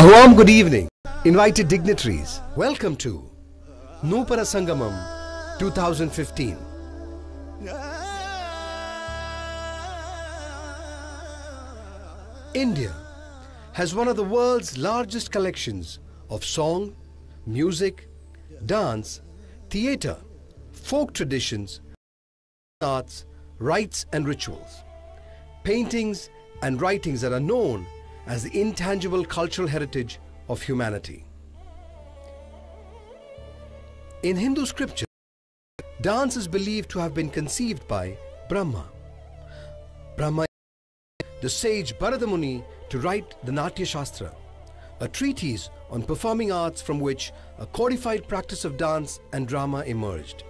A warm good evening, invited dignitaries. Welcome to Nupara Sangamam 2015. India has one of the world's largest collections of song, music, dance, theatre, folk traditions, arts, rites and rituals, paintings and writings that are known as the intangible cultural heritage of humanity. In Hindu scripture, dance is believed to have been conceived by Brahma. Brahma, the sage Bharata Muni, to write the Natya Shastra, a treatise on performing arts from which a codified practice of dance and drama emerged.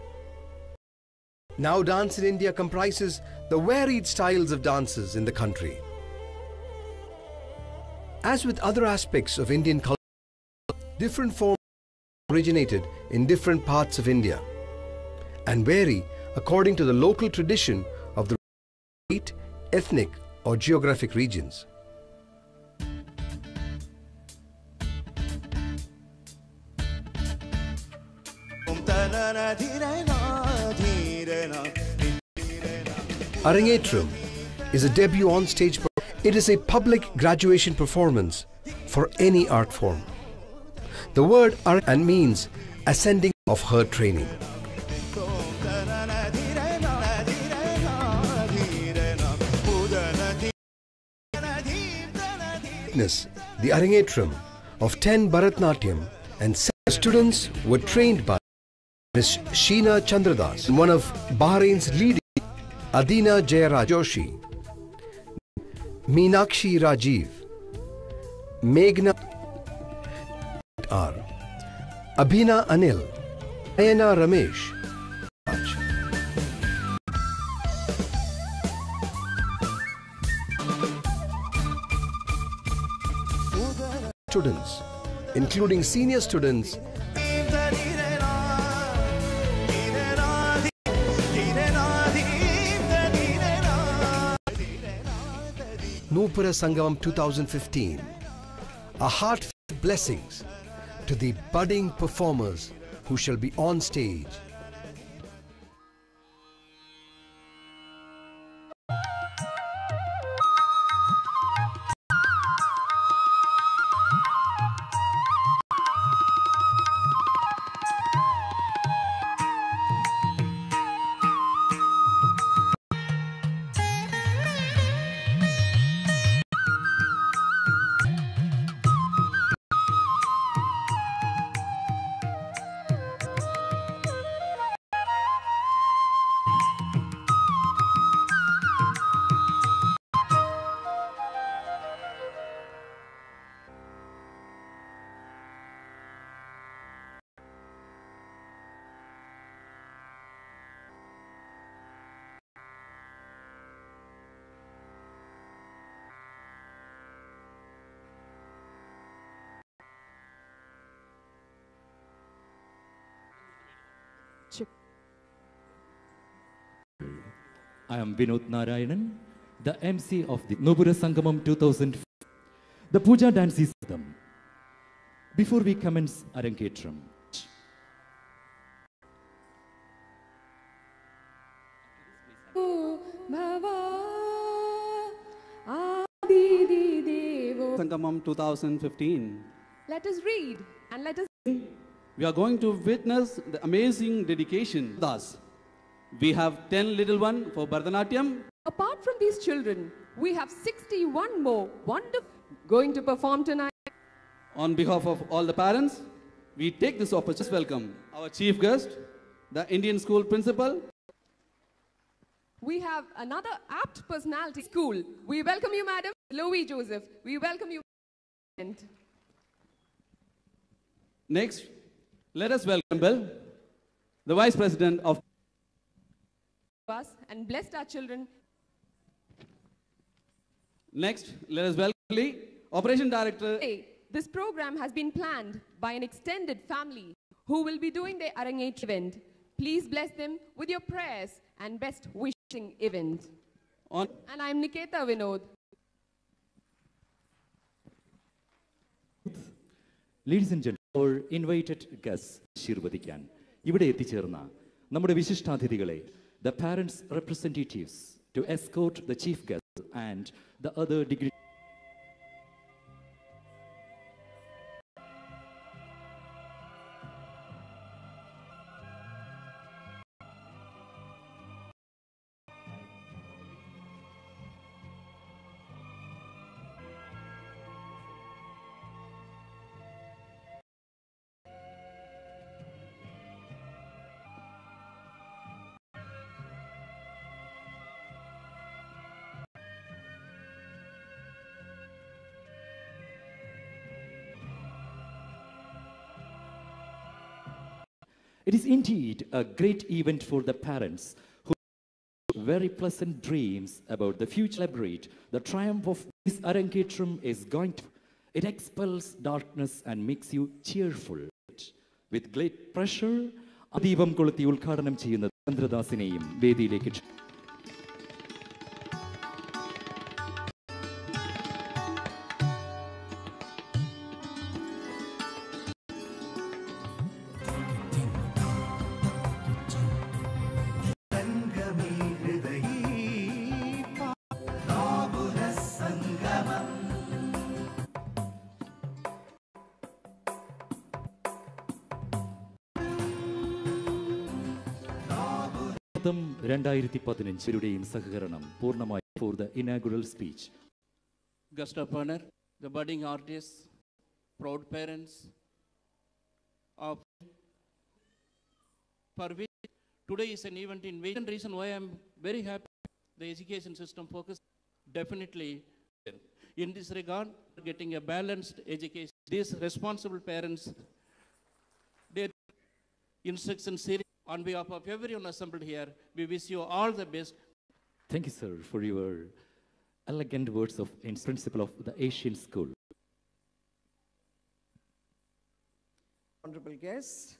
Now dance in India comprises the varied styles of dances in the country. As with other aspects of Indian culture, different forms originated in different parts of India and vary according to the local tradition of the state, ethnic or geographic regions. Arangetram is a debut on-stage performance. It is a public graduation performance for any art form. The word and means ascending of her training. Witness the Arangetram of 10 Bharatnatyam and 7 students were trained by Ms. Sheena Chandradas, one of Bahrain's leading Adina Jayaraj Joshi, Meenakshi Rajiv, Meghna R, Abhina Anil, Ayana Ramesh. Students, including senior students, Nupara Sangamam 2015, a heartfelt blessings to the budding performers who shall be on stage. I am Vinod Narayanan, the MC of the Nupara Sangamam 2015. The Puja dance is them. Before we commence Arangetram, Sangamam 2015. Let us read and let us... We are going to witness the amazing dedication. Thus, we have 10 little ones for Bharatanatyam. Apart from these children, we have 61 more wonderful going to perform tonight. On behalf of all the parents, we take this opportunity to welcome our chief guest, the Indian school principal. We have another apt personality school. We welcome you, Madam Louis Joseph. We welcome you. Next, let us welcome Bill, the Vice President of us and blessed our children. Next, let us welcome Lee, Operation Director. This program has been planned by an extended family who will be doing their Arangetram event. Please bless them with your prayers and best wishing event. And I'm Niketa Vinod. Ladies and gentlemen, our invited guests ആശീർവദിക്കാൻ ഇവിടെ എത്തിച്ചേർന്ന നമ്മുടെ വിശിഷ്ടാതിഥികളെ, the parents' representatives to escort the chief guest and the other degree. It is indeed a great event for the parents who have very pleasant dreams about the future. Celebrate the triumph of this Arangetram is going to. It expels darkness and makes you cheerful. With great pressure, Adivam Kolati Ulkaranam Chiyana Chandradasineയും വേദിയിലേക്ക് ും 2015 സഹകരണം പൂർണ്ണമായി for the inaugural speech. Guest of honor, the budding artists, proud parents of for which today is an event in which reason why I am very happy the education system focus definitely in this regard getting a balanced education. These responsible parents, their instruction series on behalf of everyone assembled here, we wish you all the best. Thank you, sir, for your elegant words of principal of the Asian School. Honorable guests,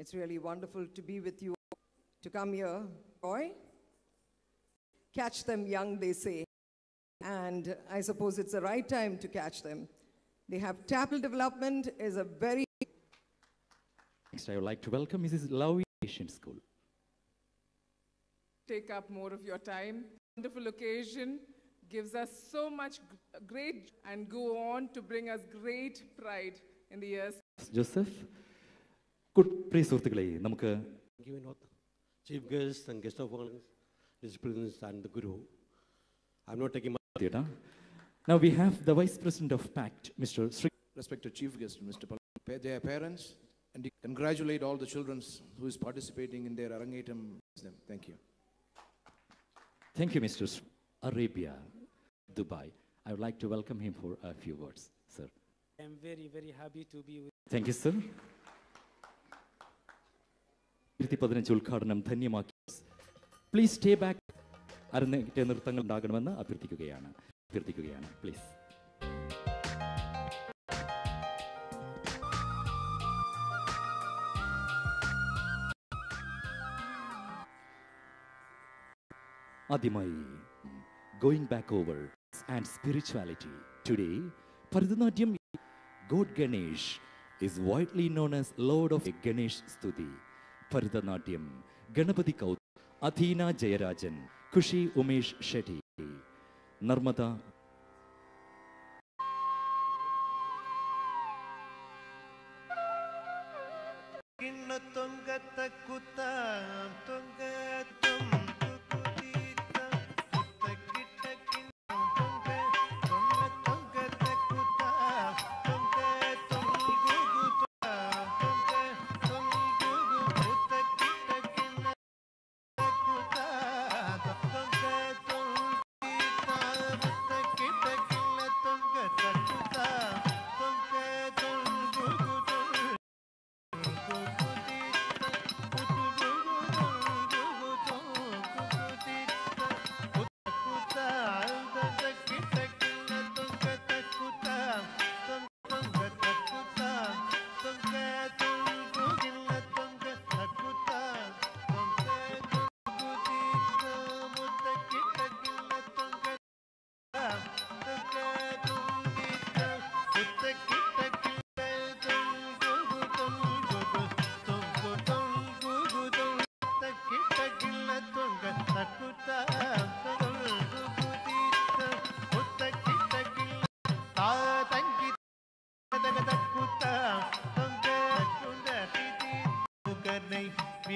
it's really wonderful to be with you, to come here. Boy, catch them young, they say, and I suppose it's the right time to catch them. They have TAPL development is a very. Next, I would like to welcome Mrs. Lavi, Asian School. Take up more of your time. Wonderful occasion, gives us so much great and go on to bring us great pride in the years. Joseph, good praise സുഹൃത്തുക്കളെ നമുക്ക് chief guests and guest of honor, disciplines and the guru. I'm not taking my Now we have the Vice President of PACT, Mr. Sri. Respected chief guest, Mr. Their parents, and congratulate all the children who is participating in their Arangetam. Thank you. Thank you, Mr. Arabia, Dubai. I would like to welcome him for a few words, sir. I am very, very happy to be with you. Thank you, sir. 2015 ഉദ്ഘാടനം ധന്യമാക്കി. Please stay back. അരങ്ങേറ്റ നൃത്തങ്ങൾ ഉണ്ടാകണമെന്ന് അഭ്യർത്ഥിക്കുകയാണ്. Please. ആദ്യമായി going back over and spirituality. Today, Bharatanatyam God Ganesh is widely known as Lord of Ganesh Stuti. Bharatanatyam, Ganapati Kaut, Athena Jayarajan, Kushi Umesh Shetty, Narmada.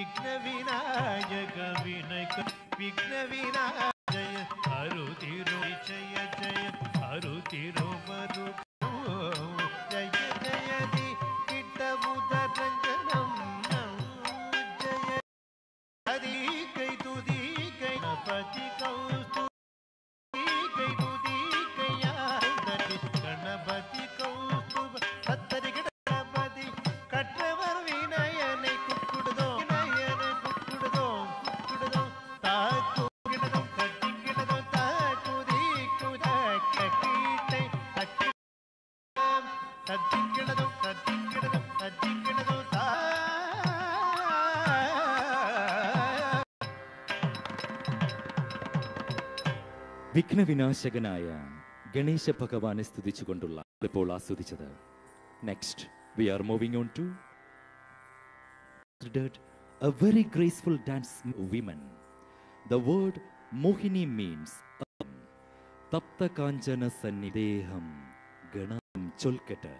വിഘ്നവിനായക വിനയ വിഘ്നവിനാജയ അരുതിരോ ജയ ജയ അരുതിരോ മരു ജയ ജയതി കിട്ടവുദരഞ്ജനം ജയ ഹരി കൈ തുതി കൈ ഗണപതി കൗസ്തു കൈ തുതി കൈയാദതി ഗണപതി കൗസ്തുഭ സത്തരി ഗണപതി കട്ടവർ വിനയനെ കുക്കുടുതോ വിനയനെ കുക്കുടുതോ കുക്കുടുതോ താക്കു കിടതോ കട്ടി കിടതോ താക്കുതി കുദക്കീട്ടെ തക്കി തട്ടി കിടതോ തട്ടി കിടതോ തട്ടി കിടതോ താ വിഘ്നവിനാശകനായ ഗണേശ ഭഗവാനെ സ്തുതിച്ചുകൊണ്ടുള്ള ഇപ്പോൾ ആസ്വദിച്ചത്. Next we are moving on to a very graceful dance women. The word Mohini means Tapta Kanchana Sannideham Ganam Cholkata.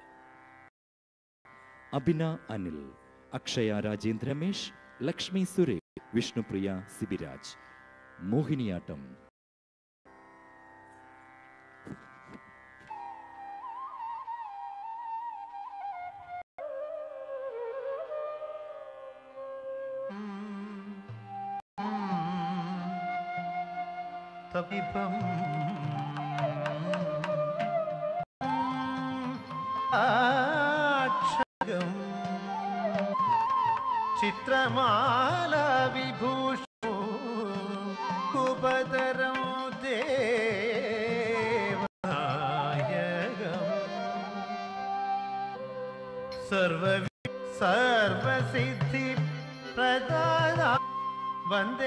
Abhina Anil, Akshaya Rajendra Ramesh, Lakshmi Suresh, Vishnupriya Sibiraj. Mohiniyattam. തപിപം ആക്ഷകം ചിത്രമാല വിഭൂഷോ ഉപതരം ദേവനായകം സർവസിദ്ധി പ്രദാന വന്ദേഹം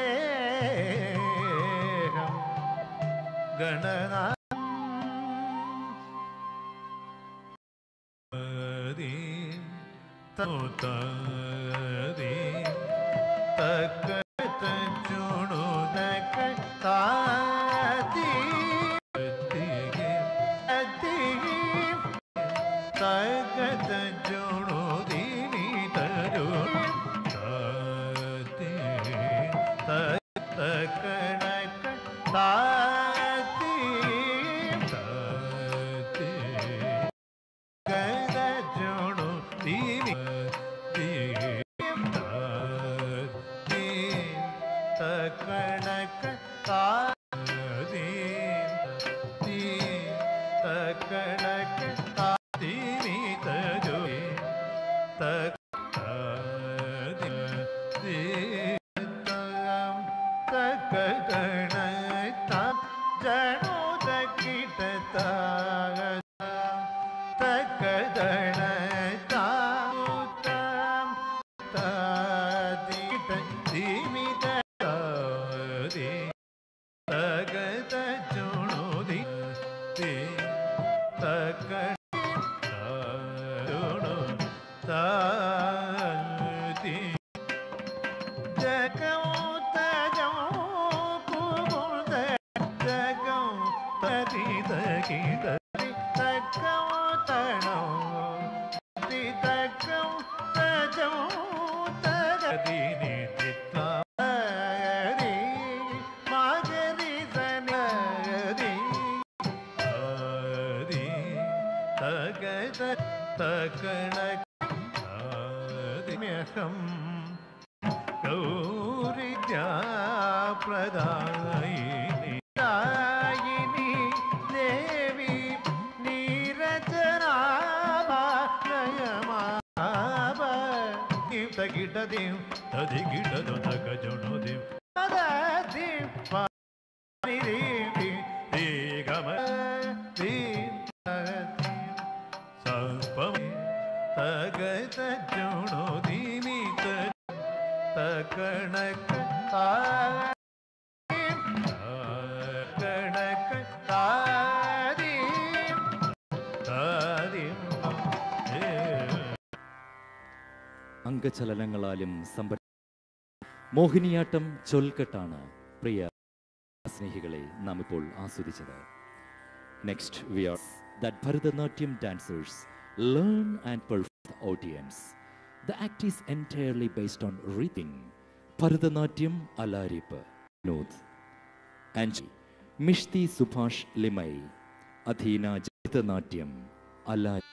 ഗണനാ തക്കത്ത ചുണുനക താതി തകത ചുണു ദിനി തരു തകണക താതി ഗദ ചുണു ദിനി തകണക താതി തകണക താതി തരു തകതി തകണ ജനോദ കിടത തകദണ താം താതി ദിമിത താതി തകത ചുണുതി തകണ ചുണു താതി ജഗം തജം കുമുദ ജഗം തതി തകിട തകം തണോ തി തകം തജം തഗതി നിത്യാരി മഗരി സനരി ആരി തഗത തകണ ആദിമ്യഹം ഗൗരിദ്യാ പ്രദായിനി ദായിനി ദേവി നീരജനാഭയമാഭ തകിടദിം തദികിടദോ തകജുണുദിം തദദിം പാരിരിം ദിഗമ ദിം തഗദിം സപം തഗത ജുണുദിമി തകണക താദിം തകണക താദിം താദിം അംഗചലനങ്ങളാലും മോഹിനിയാട്ടം ചൊൽക്കെട്ടാണ് പ്രിയ സ്നേഹികളെ നാം ഇപ്പോൾ ആസ്വദിച്ചത്. Next we are that Bharatanatyam dancers learn and perform the audience. The act is entirely based on rhythm, Bharatanatyam alarippu Vinod Anji Mishti Subhash Limaye Adhina Bharatanatyam അലാരി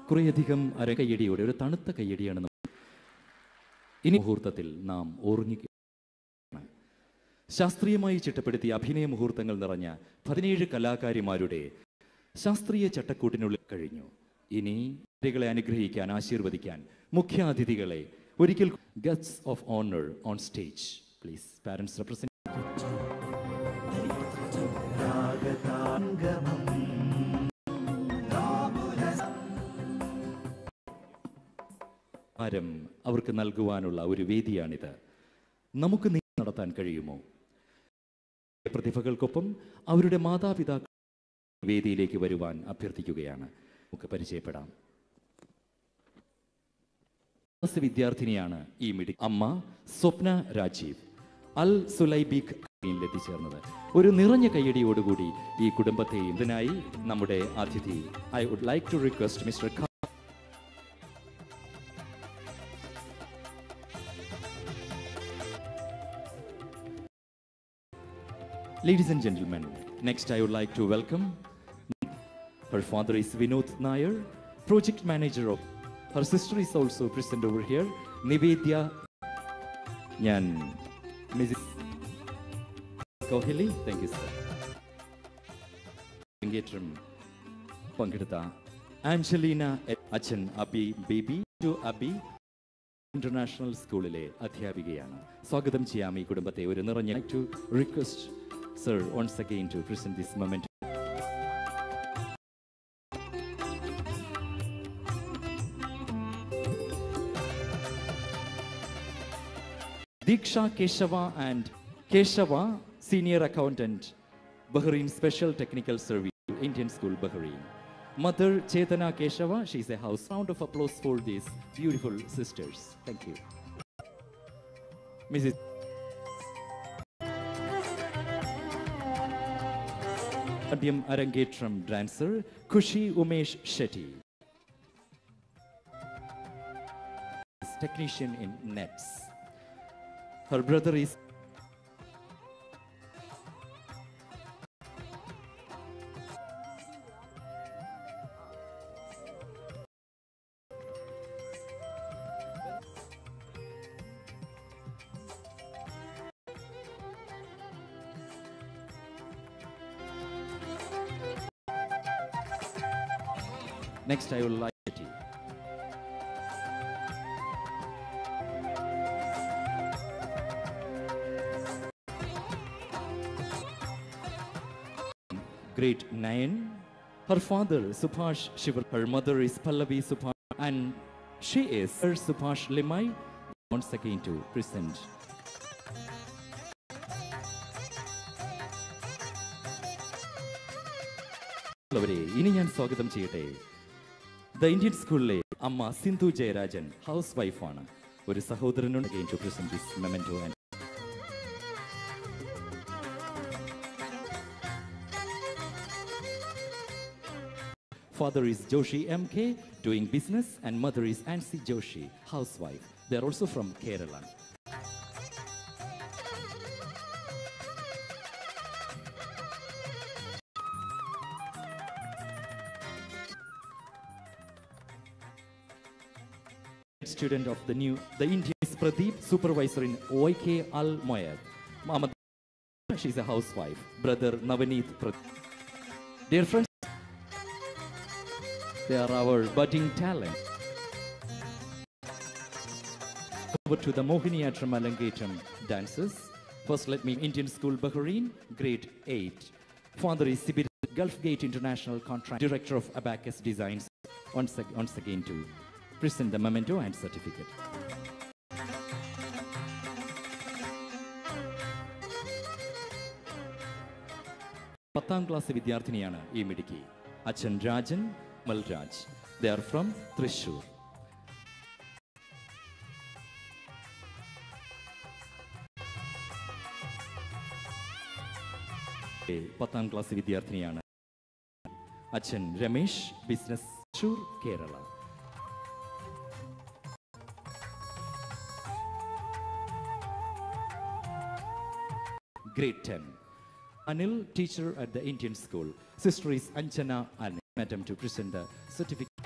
കുറേയധികം അരകയ്യടിയോടെ ഒരു തണുത്ത കയ്യടിയാണ് ഇനി മുഹൂർത്തത്തിൽ നാം ഓർമ്മിക്കുകയാണ്. ശാസ്ത്രീയമായി ചിട്ടപ്പെടുത്തിയ അഭിനയ മുഹൂർത്തങ്ങൾ നിറഞ്ഞ 17 കലാകാരിമാരുടെ ശാസ്ത്രീയ ചട്ടക്കൂട്ടിനുള്ളിൽ കഴിഞ്ഞു. ഇനി കുട്ടികളെ അനുഗ്രഹിക്കാൻ, ആശീർവദിക്കാൻ മുഖ്യാതിഥികളെ ഒരിക്കൽ guests of honour on stage please. Parents represent അവർക്ക് നൽകുവാനുള്ള ഒരു വേദിയാണിത്. നമുക്ക് നടത്താൻ കഴിയുമോ? പ്രതിഭകൾക്കൊപ്പം അവരുടെ മാതാപിതാക്കൾ വേദിയിലേക്ക് വരുവാൻ അഭ്യർത്ഥിക്കുകയാണ്. നമുക്ക് പരിചയപ്പെടാം. വിദ്യാർത്ഥിനിയാണ് ഈ മിടുക്കി അമ്മ സ്വപ്ന രാജീവ്. അൽ സുലൈബിക് എത്തിച്ചേർന്നത്. ഒരു നിറഞ്ഞ കയ്യടിയോടുകൂടി ഈ കുടുംബത്തെയും ഇതിനായി നമ്മുടെ അതിഥി I would like to request mister Ladies and gentlemen, next I would like to welcome, her father is Vinod Nair, project manager of, her sister is also present over here, Nivedya Nyan, Mrs. Kohili, thank you sir. Engatram Pankirta, Angelina Achan Abi Baby to Abi International School അധ്യാപികയാണ്. സ്വാഗതം ചെയ്യാം ഈ കുടുംബത്തെ. ഒരു നിറഞ്ഞ to request sir once again to present this moment. Diksha Keshava and Keshava, senior accountant, Bahrain Special Technical Service, Indian School, Bahrain. Mother Chetana Keshava, she is a house. Round of applause for these beautiful sisters. Thank you. Mrs. Arangetram dancer Kushi Umesh Shetty, technician in nets. Her brother is next I will like it. Grade 9. Her father Subhash Shiva. Her mother is Pallavi Subhash and she is Sir Subhash Limai. Once again to present. ഇനി ഞാൻ സ്വാഗതം ചെയ്യട്ടെ. The Indian സ്കൂളിലെ അമ്മ Sindhu Jayarajan house വൈഫാണ്. ഒരു സഹോദരനുണ്ട് again to present this memento and father is Joshi MK, doing business, and mother is Ansi Joshi, housewife. They are also from Kerala. Student of the Indian is Pradeep, supervisor in OIK Al Moyad. Mama, she's a housewife. Brother Navaneet Pradeep. Dear friends, they are our budding talent. Over to the Mohiniyattam Alangetram dancers. First, let me Indian School Bahrain, grade 8. Father is Sibir Gulf Gate International Contract, director of Abacus Designs. Once again to present the memento and certificate. പത്താം class വിദ്യാർത്ഥിനിയാണ് ഈ മിടുക്കി. അച്ഛൻ Rajan മൽരാജ്. They are from Thrissur. പത്താം class വിദ്യാർത്ഥിനിയാണ്. അച്ഛൻ Ramesh, business, Thrissur, Kerala. Grade 10. Anil, teacher at the Indian school. Sister is Anjana Anil. Madam to present the certificate.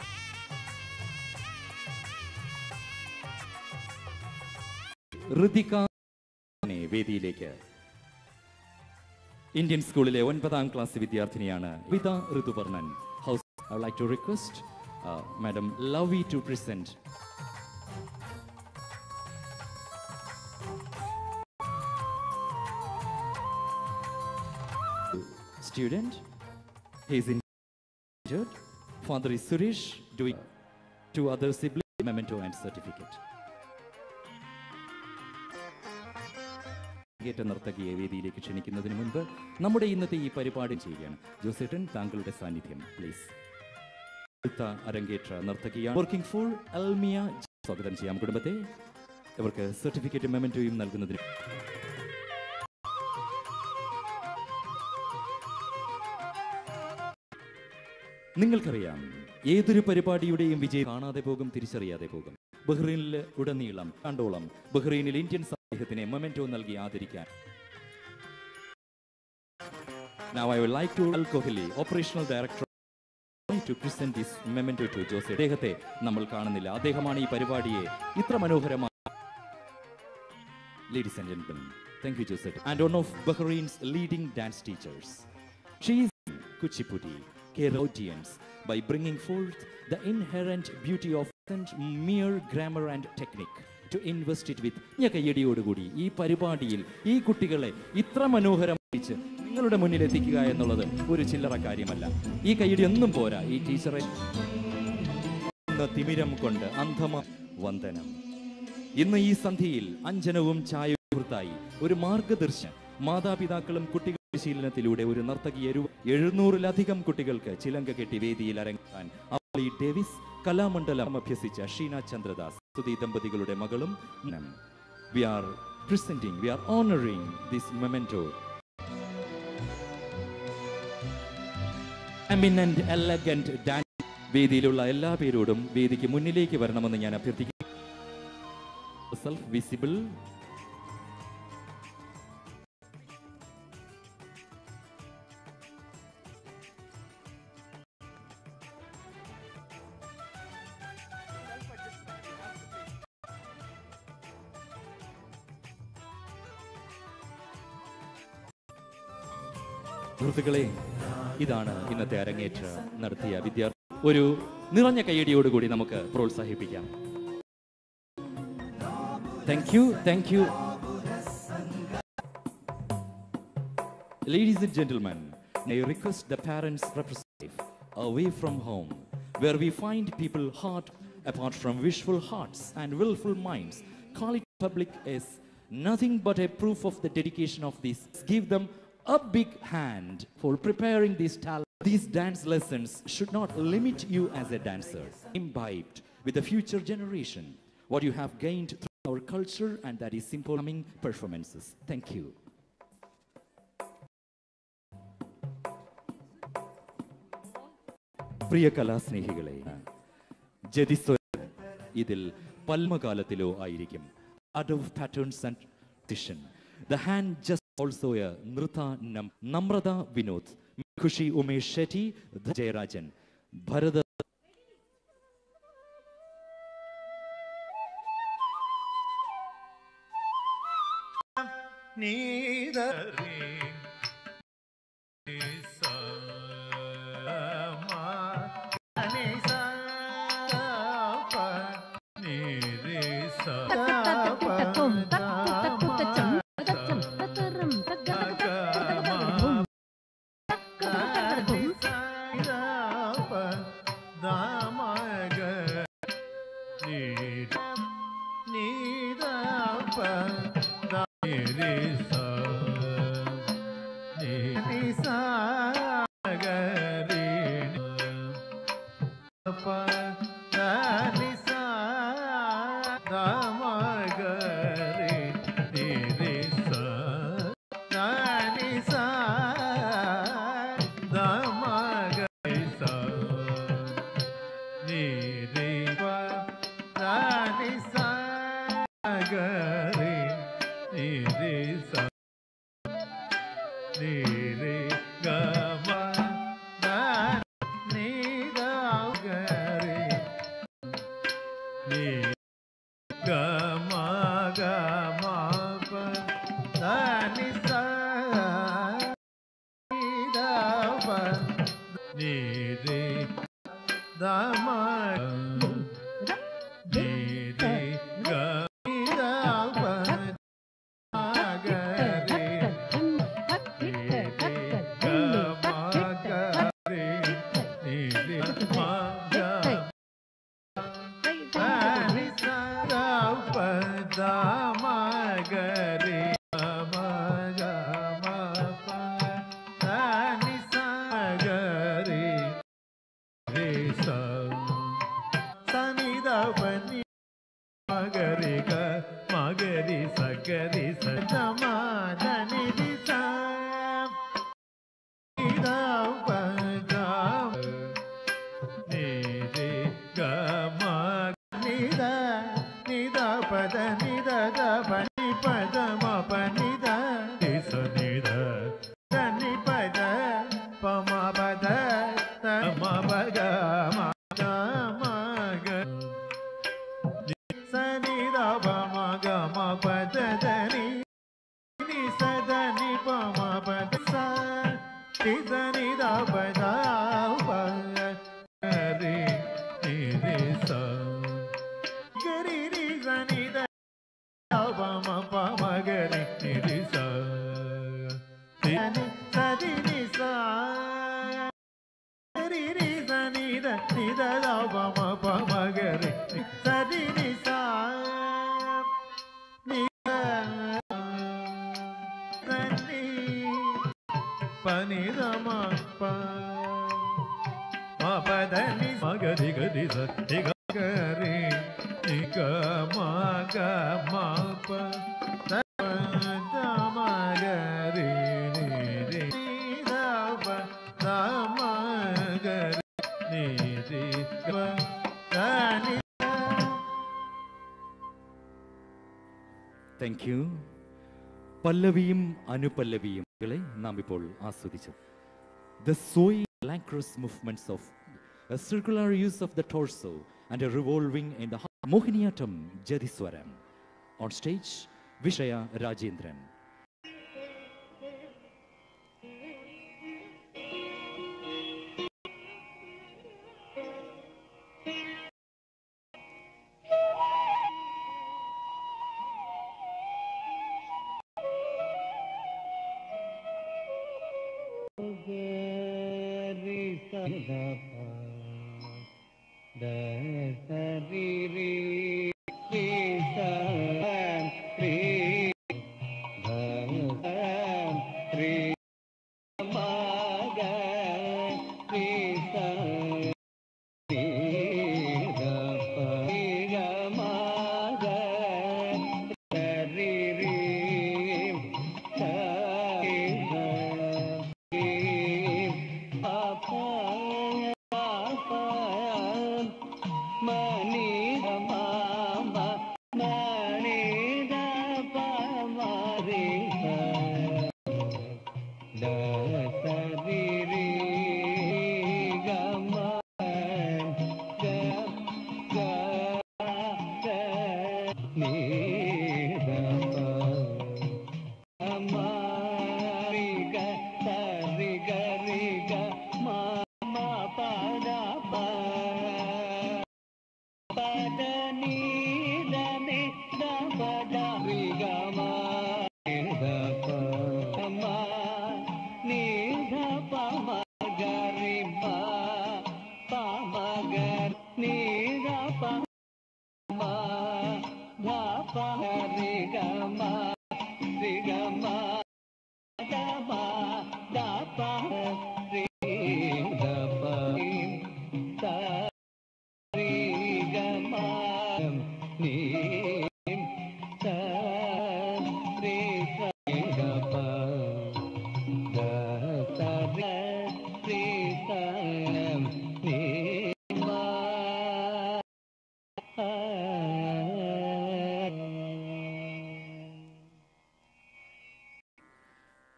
Ritika വേദിയിലേക്ക്. Indian സ്കൂളിലെ 9ാം ക്ലാസ് വിദ്യാർത്ഥിനിയാണ് വിത Rituparnan. House I would like to request Madam Lavi to present. Student, he is injured. Father is Suresh, doing 2 other siblings, memento and certificate. നർത്തകിയെ വേദിയിലേക്ക് ക്ഷണിക്കുന്നതിന് മുൻപ് നമ്മുടെ ഇന്നത്തെ ഈ പരിപാടി ചെയ്യുകയാണ്. ജോസേട്ടൻ, താങ്കളുടെ സാന്നിധ്യം പ്ലീസ്. അടുത്ത അരങ്ങേറ്റ നർത്തകിയാണ് വർക്കിംഗ് ഫോർ അൽമിയ. സ്വാഗതം ചെയ്യാം കുടുംബത്തെ. ഇവർക്ക് സർട്ടിഫിക്കറ്റ് മെമന്റോയും നൽകുന്നതിന് നിങ്ങൾക്കറിയാം, ഏതൊരു പരിപാടിയുടെയും വിജയം കാണാതെ പോകും, തിരിച്ചറിയാതെ പോകും. ബഹ്റൈനിൽ ഉടനീളം കണ്ടോളം ബഹ്റൈനിൽ ഇന്ത്യൻ സമൂഹത്തിനെ മൊമെന്റോ നൽകി ആദരിക്കാൻ. Now I would like to Kohli, operational director, to present this memento to Jose. അദ്ദേഹത്തെ നമ്മൾ കാണുന്നില്ല. അദ്ദേഹമാണ് ഈ പരിപാടിയെ ഇത്ര മനോഹരമായി. Ladies and gentlemen, thank you Jose. And one of Bahrain's leading dance teachers. She is Kuchipudi audience by bringing forth the inherent beauty of mere grammar and technique to invest it with. കയ്യടിയോടുകൂടി ഈ പരിപാടിയിൽ ഈ കുട്ടികളെ ഇത്ര മനോഹരമായി നിങ്ങളുടെ മുന്നിൽ എത്തിക്കുക എന്നുള്ളത് ഒരു ചില്ലറ കാര്യമല്ല. ഈ കയ്യടി ഒന്നും പോരാ. ഈ ടീച്ചറെ തിമിരം കൊണ്ട് അന്ധമ വന്ദനം. ഇന്ന് ഈ സന്ധ്യയിൽ അഞ്ജനവും ചായയും സുഹൃത്തായി ഒരു മാർഗദർശനം. മാതാപിതാക്കളും കുട്ടികൾ പരിശീലനത്തിലൂടെ ഒരു നർത്തകിയെ 700-ലധികം കുട്ടികൾക്ക് ചിലങ്ക കെട്ടി വേദിയിൽ അരങ്ങേറാൻ അവളി ഡേവിസ് കലാമണ്ഡലം അഭ്യസിച്ച ഷീന ചന്ദ്രദാസ് സുധി ദമ്പതികളുടെ മകളും. We are presenting, we are honoring this memento. Eminent, elegant dance. വേദിയിലുള്ള എല്ലാ പേരോടും വേദിക്ക് മുന്നിലേക്ക് വരണമെന്ന് ഞാൻ അഭ്യർത്ഥിക്കുന്നു. Self visible. സുഹൃത്തുക്കളെ, ഇതാണ് ഇന്നത്തെ അരങ്ങേറ്റ നടത്തിയ വിദ്യാർത്ഥി. ഒരു നിറഞ്ഞ കയ്യടിയോടുകൂടി നമുക്ക് പ്രോത്സാഹിപ്പിക്കാം. Thank you, thank you. Ladies and gentlemen, I request the parents' representative away from home, where we find people heart apart from wishful hearts and willful minds. Call it public is nothing but a proof of the dedication of these. Give them a big hand for preparing these talent. These dance lessons should not limit you as a dancer. Imbibed with the future generation. What you have gained through our culture, and that is simple coming performances. Thank you. പ്രിയ കലാസ്നേഹികളെ, ജതിസ്വരം ഇതിൽ പൽമകാലത്തിലോ ആയിരിക്കും. Art of patterns and tradition. The hand just also a Nrita Namrata Vinod, Khushi Umesh Shetty, Jayarajan, Bharada. Thank you. പല്ലവിയും അനുപല്ലവിയും നാം ഇപ്പോൾ ആസ്വദിച്ചു. The swaying languorous movements of a circular use of the torso and a revolving in the Mohiniyattam Jadiswaram. On stage, Vishaya Rajendran.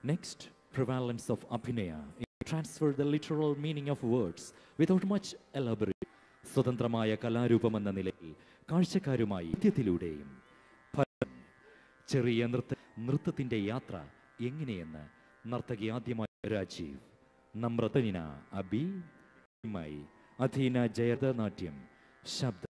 Next, prevalence of Abhinaya. Transfer the literal meaning of words without much elaboration. സ്വതന്ത്രമായ കലാരൂപമെന്ന നിലയിൽ കാഴ്ചക്കാരുമായി നൃത്യത്തിലൂടെയും ചെറിയ നൃത്തത്തിന്റെ യാത്ര എങ്ങനെയെന്ന് നർത്തകി ആദ്യമായി രാജീവ്, നമ്രതനിന അബി, അധീന ജയതനാട്യം ശബ്ദ.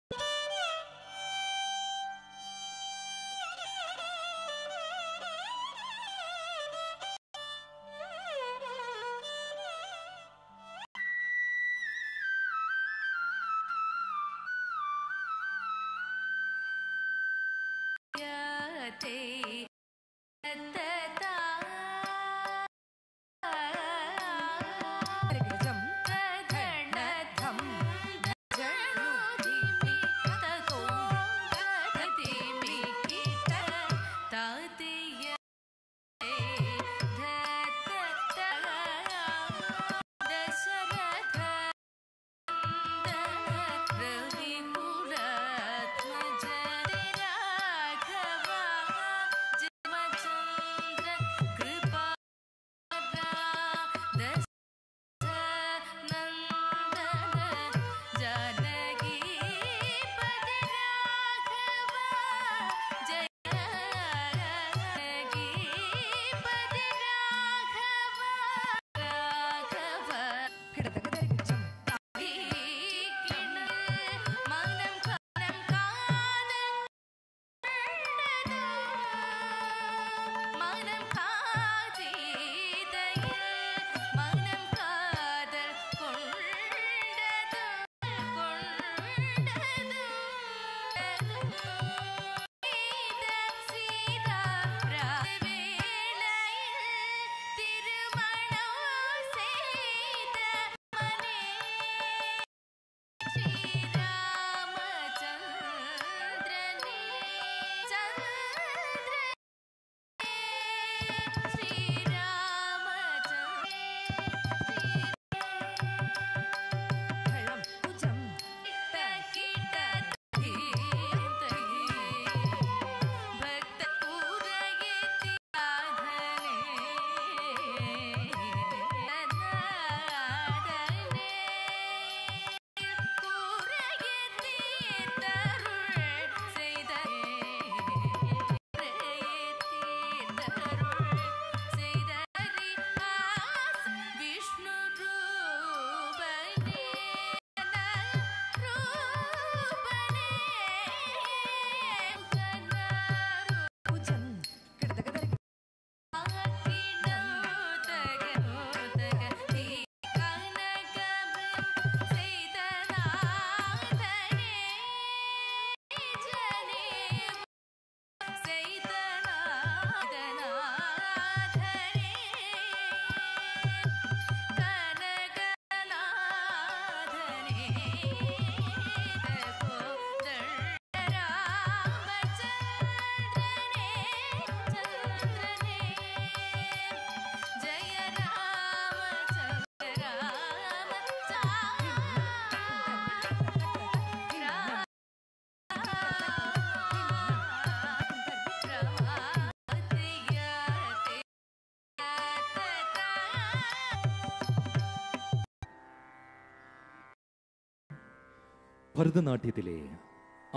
ഭരതനാട്യത്തിലെ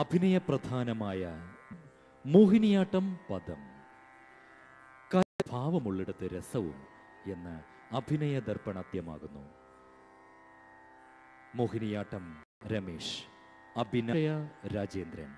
അഭിനയപ്രധാനമായ മോഹിനിയാട്ടം പദം ഭാവമുള്ളിടത്ത് രസവും എന്ന് അഭിനയ ദർപ്പണാത്യമാകുന്നു. മോഹിനിയാട്ടം രമേശ്, അഭിനയ രാജേന്ദ്രൻ.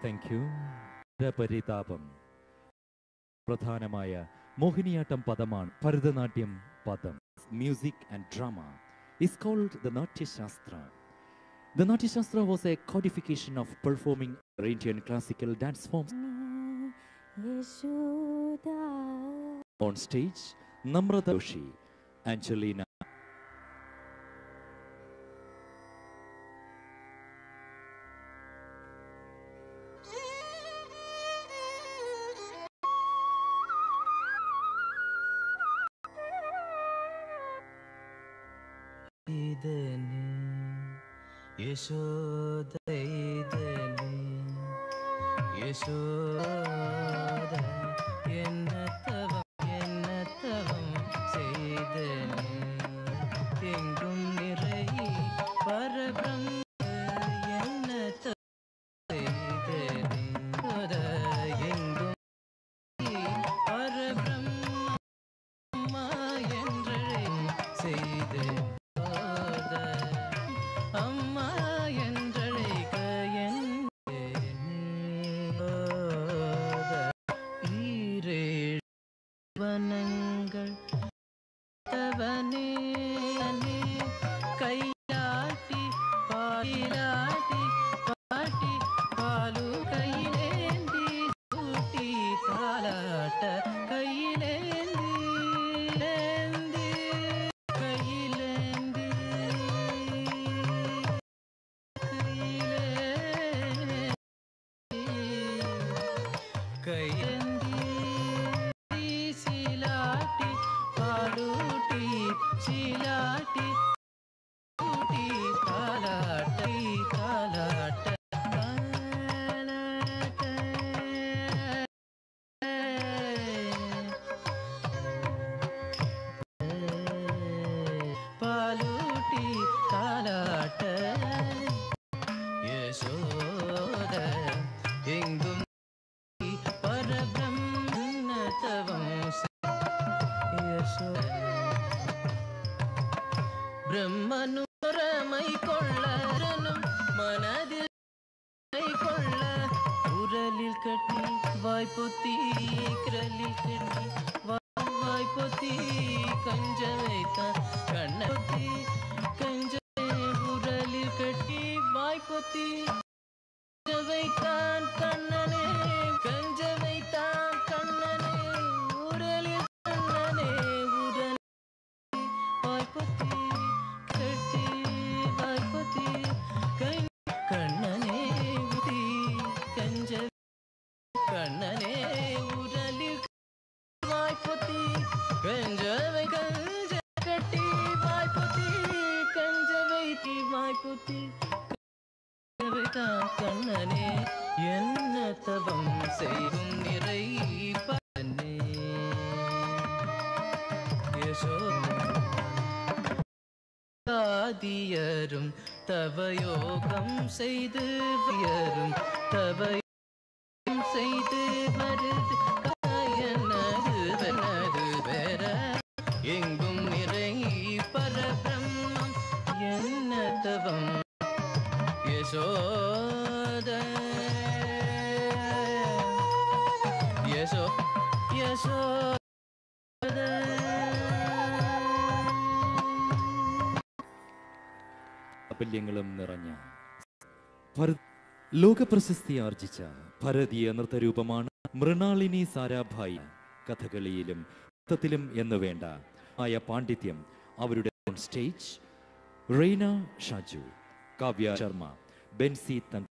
Thank you. പരിതാപം പ്രധാനമായ മോഹിനിയാട്ടം പദമാണ് ഭരതനാട്യം പദം. Music and drama is called the Natyashastra. The Natyashastra was a codification of performing Indian classical dance forms. On stage, Namrata Joshi, Angelina Yashoda എന്നത്തവം ചെയ്തന് എങ്കും നിറയി പരബ്രഹ്മ എങ്കും പരബ്രഹ്മ என்றழை செய்து அம்மா என்றழைக்க ஈரேவனங்கள் தவனே கையாட்டி பாயிலாட்டி பாட்டி பாலு கையிலேந்தி கூட்டி தாலாட்ட கையிலேந்தி പൊത്തി കരളിൽ കെട്ടി വായ് പൊത്തി കഞ്ച വയ്ക്കാൻ കണ്ണ പൊത്തി കഞ്ച ഉരലിൽ കെട്ടി വായ് പൊത്തി வைத்தான் கண்ணனே கஞ்ச வைத்தான் கண்ணனே உரலில் கண்ணனே உரல் வாய்ப்பத்தி கட்டி வாய்ப்பத்தி கண்ணனே உதி கஞ்ச கண்ணனே உரலில் வாய்ப்பத்தி கஞ்சவை கஞ்ச கட்டி வாய்ப்பத்தி கஞ்ச வைத்தி வாய்ப்பத்தி கண்ணனே என்ன தவம் செய்யும் நிறை பரனே யசோதாதியரும் தவயோகம் செய்து வியரும் தவயோகம் செய்து வருது காயனது வெனது பெற எங்கும் நிறை பரபிரம்மம் என்ன தவம் Yashoda Yashoda സാഫല്യങ്ങളും നിറഞ്ഞ ലോകപ്രശസ്തി ആർജിച്ച ഭാരതീയ നൃത്തരൂപമാണ് മൃണാളിനി സാരാഭായി. കഥകളിയിലും നൃത്തത്തിലും എന്നുവേണ്ട ആയ പാണ്ഡിത്യം അവരുടെ സ്റ്റേജ് റെയ്ന ഷാജു, കാവ്യ ശർമ്മ, ബെൻസി തൻ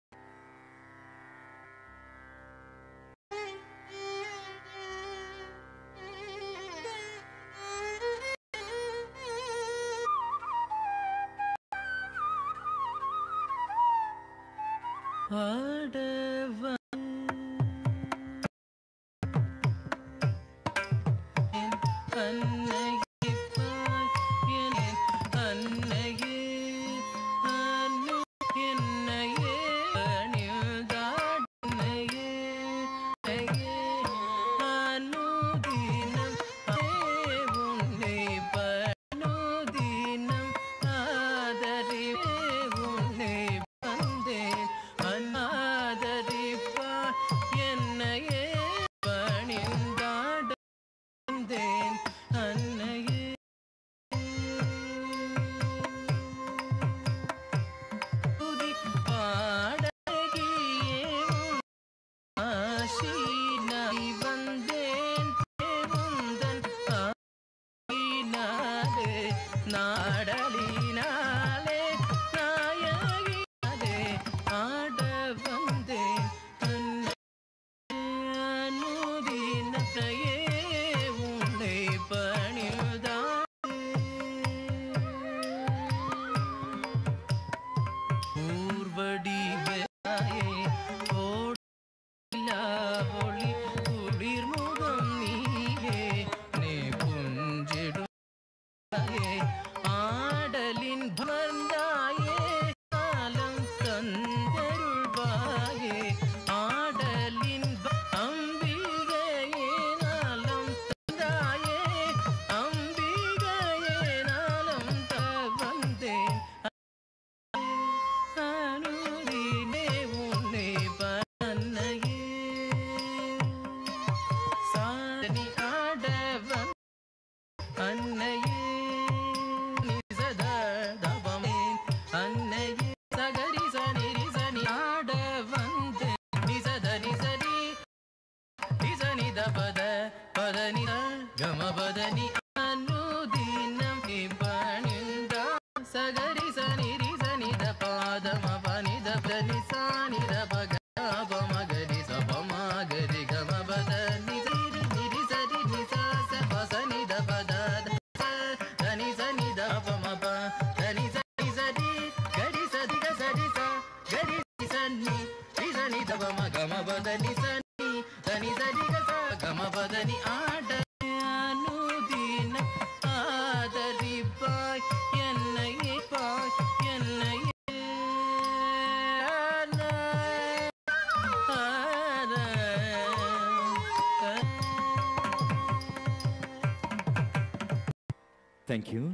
താങ്ക് യു.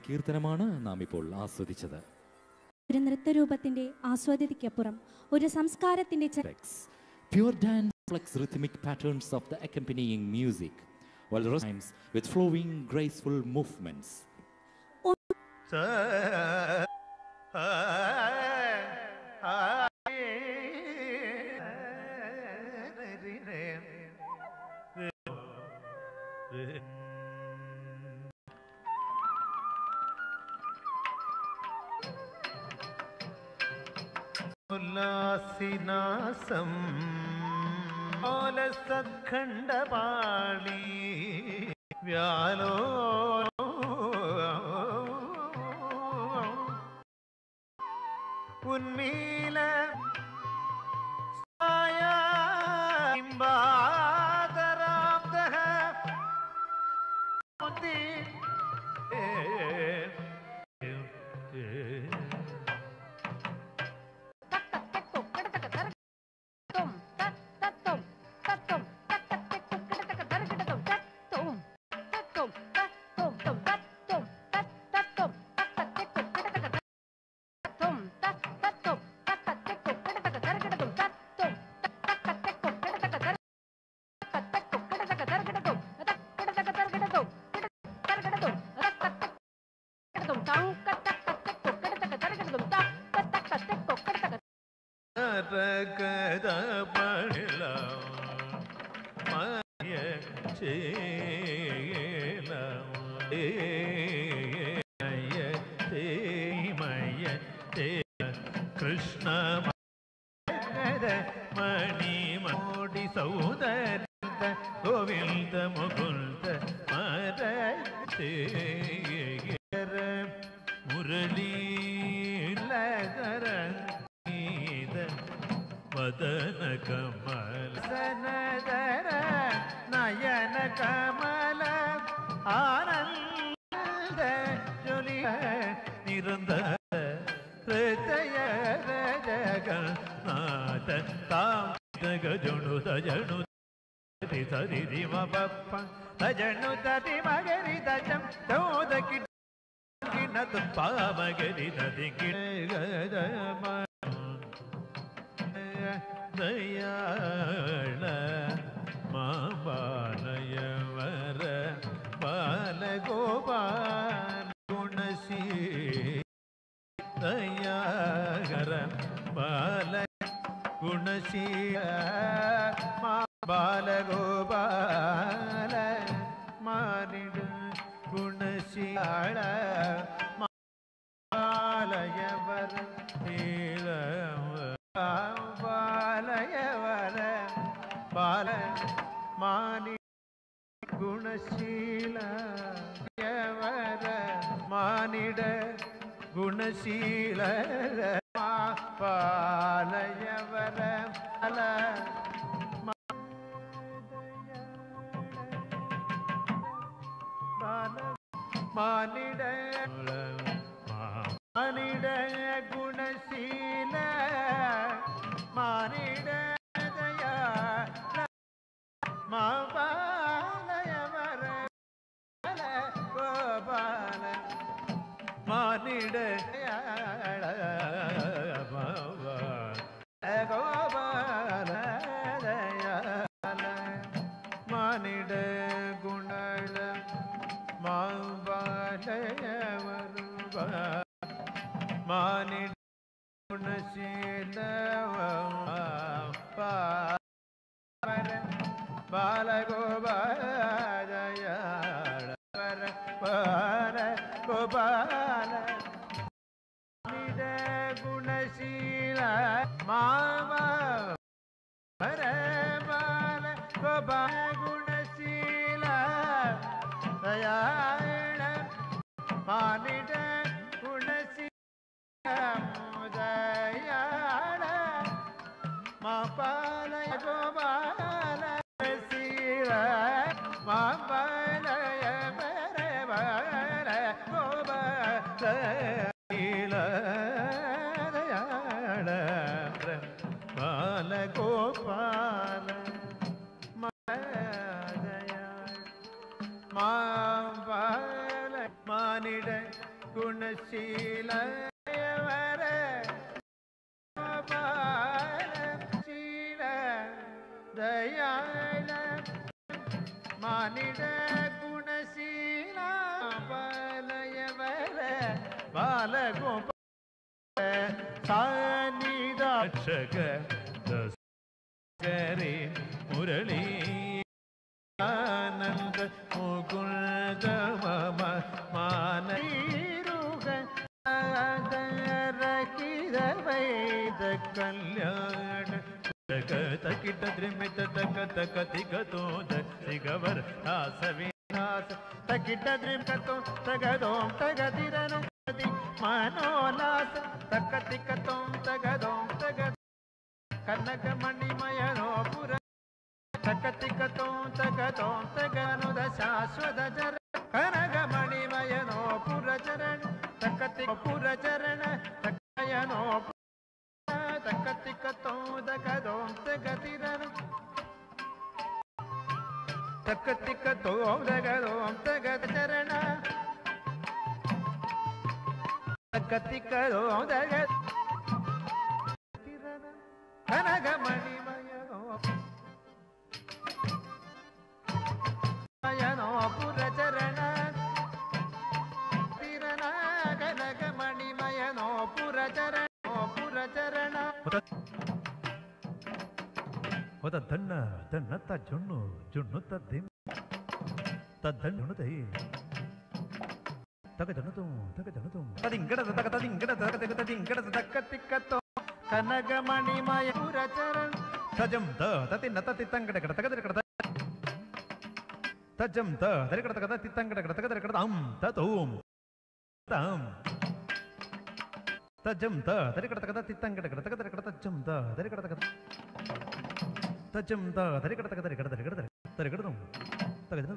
കീർത്തനമാണ് നാം ഇപ്പോൾ ആസ്വദിച്ചത്. ഒരു നൃത്തരൂപത്തിന്റെ ആസ്വാദ്യതയ്ക്കപ്പുറം ഒരു സംസ്കാരത്തിന്റെ pure dance complex rhythmic patterns of the accompanying music, while the rhymes with flowing, graceful movements. ഉല്ലാസിനാസം സത്ഖണ്ഡപാളി വ്യാലോ ഉന്മീല കൃഷ്ണ മണിമോടി സൗദര ഗോവിന്ദ മുകുന്ദ മുരളീലകര വദന കമല സനദര നയന കമല ആനന്ദ ജ്വലിയ നിരന്തര ഹൃദയ ജഗന്നാഥ താം ഗജണു തജണു സരി രിമ പപ്പ തജണു തതി മഗരി തജം തോദകി കിണത് പാമഗരി തതി കിണ ദയാള മാബാലയ വര ബാലഗോപാല ഗുണശീ ദയാകര ബാല ഗുണശീല ബാലഗോപാല മാനിട ഗുണശീല ബാലയവര ബാലയവര ബാല മാനി ഗുണശീല യവര മാനിട ഗുണശീല പാലയവര അല മാനിട മാനിട ഗുണശീല മാനിട ദയാ മാലയവര ഗോപാല മാനിട ഗോപാല ദയാല മാനിട ഗുണള മാലയവര മാനിട ഗുണശീല ബാലഗോപാല ഗോപാല ഗുണശീല മാമ ബാല ഗോപാല ഗുണശീല ദയാള മാനിട ഗുണശീല ദയാള മാപാലയ ഗോപാല ശീല മാപാലയ വര ഗോപാല ശീല ദയാള ബാലഗോപാല മാപാല മാനിട ഗുണശീല വര ശീല ദയ മാനിട ഗുണശീല ബാലയവര ബാലഗോപാല സാനിദാക്ഷക ദസ്കരേ മുരളീ ആനന്ദ മുകുന്ദ മമ മാനീരുക ആദരഹിത വൈദ കല്യാണ തകിട ദ്രിമിത തക തക തിഗതോദ തിഗവർ ആസവിനാസ തകിട ദ്രിമകതോ തഗദോം തഗതിരനം മനോലാസ തക തികതോം തഗദോം തഗ കനക മണിമയനോ പുര തകതികതോം തഗതോം തഗനുദ ശാശ്വത ജര കനക മണിമയനോ പുരചരൺ തകതി പുരചരൺ തകയനോ തകതികതോം തഗദോം തഗതിരനം തകതികതോം തഗദോം തഗചരണ തകതികതോം തഗ കനക മണിമയനോ മയനോ പുരചരണ തിരന കനക മണിമയനോ പുരചരണോ പുരചരണ ಹೊದ ದಣ್ಣ ದಣ್ಣತ್ತ ಜೊಣ್ಣು ಜೊಣ್ಣುತ್ತ ದಿಮ್ ತದ್ದಣ್ಣು ತೈ ತಗ ಜನತು ತದಿಂಗಡದ ತಗ ತದಿಂಗಡದ ತಗ ತಗ ತದಿಂಗಡದ ತಕ್ಕ ತಿಕ್ಕತ್ತೋ ಕನಗ ಮಣಿಮಯ ಪುರಚರಣ ತಜಂ ತ ತತಿ ನತತಿ ತಂಗಡ ಕಡ ತಗದರ ಕಡ ತಜಂ ತ ದರಿ ಕಡ ತಗದ ತಿ ತಂಗಡ ಕಡ ತಗದರ ಕಡ ಅಂ ತತೋಂ ತಂ ತಜಂ ತ ದರಿ ಕಡ ತಗದ ತಿ ತಂಗಡ ಕಡ ತಗದರ ಕಡ ತಜಂ ತ ದರಿ ಕಡ ತಗದ ತಜಂ ತ ದರಿ ಕಡ ತಗದರ ಕಡ ದರಿ ಕಡ ದರಿ ಕಡ ತಗದ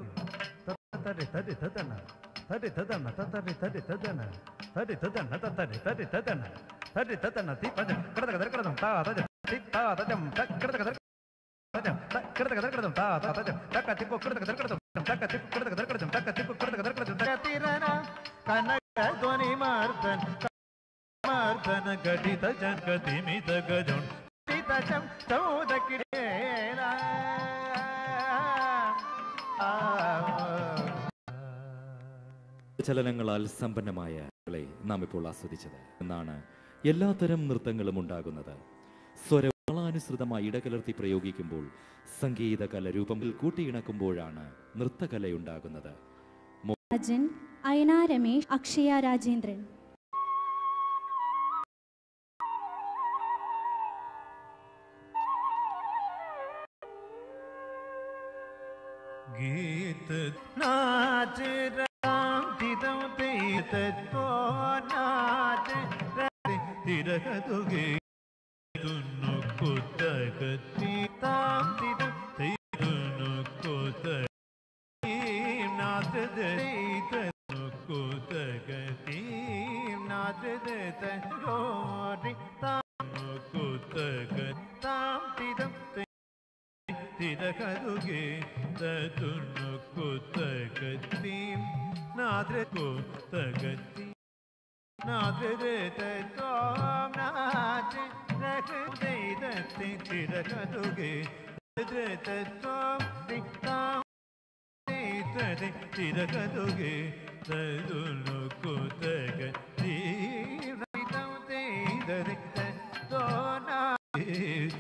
ತರಿ ತರಿ ತದನ ತರಿ ತದನ ತರಿ ತರಿ ತದನ ತರಿ ತದನ ತರಿ ತರಿ ತದನ ತರಿ ತದನ ತಿ ಪಜ ಕಡ ತಗದರ ಕಡ ತ ತಜ ತಿ ತ ತಜಂ ತ ಕಡ ತಗದರ ತಜಂ ತ ಕಡ ತಗದರ ಕಡ ತ ತಜಂ ತಕ ತಿ ಕೊ ಕಡ ತಗದರ ಕಡ ತಕ ತಿ ಕಡ ತಗದರ ಕಡ ತಕ ತಿ ಕೊ ಕಡ ತಗದರ ಕಡ ತಿರನ ಕನಕ ಧ್ವನಿ ಮರ್ದನ ಮರ್ದನ ಘಟಿತ ಜಂಕತಿ ಮಿತ ಗಜಂ ತಜಂ ಚೌದ ಕಿಡೇನ ചലനങ്ങളാൽ സമ്പന്നമായ നാം ഇപ്പോൾ ആസ്വദിച്ചത് എന്നാണ് എല്ലാത്തരം നൃത്തങ്ങളും ഉണ്ടാകുന്നത്. സ്വരമാനുസൃതമായി ഇടകലർത്തി പ്രയോഗിക്കുമ്പോൾ സംഗീത കലരൂപത്തിൽ കൂട്ടിയിണക്കുമ്പോഴാണ് നൃത്തകലയുണ്ടാകുന്നത്. രാജൻ, അയന രമേശ്, അക്ഷയ രാജേന്ദ്രൻ. गीत नाच राम दिदम तेत तो नाच तिरक तुगे तुनु कुतक तीताम दिदम तुनु कुतक नाच देत कुतक तीम नाच देत रोरी ताम कुतक ताम दिदम തിരകതുകേ തതുന്നു കുതകത്തീം നാദ്ര കുതകത്തീം നാദ്രേ തോം നാച രഹുദൈദത്തി തിരകതുകേ തദ്രേ തോം തിക്താം തേതേ തിരകതുകേ തതുന്നു കുതകത്തീം രൈതം തേതേ തോനാ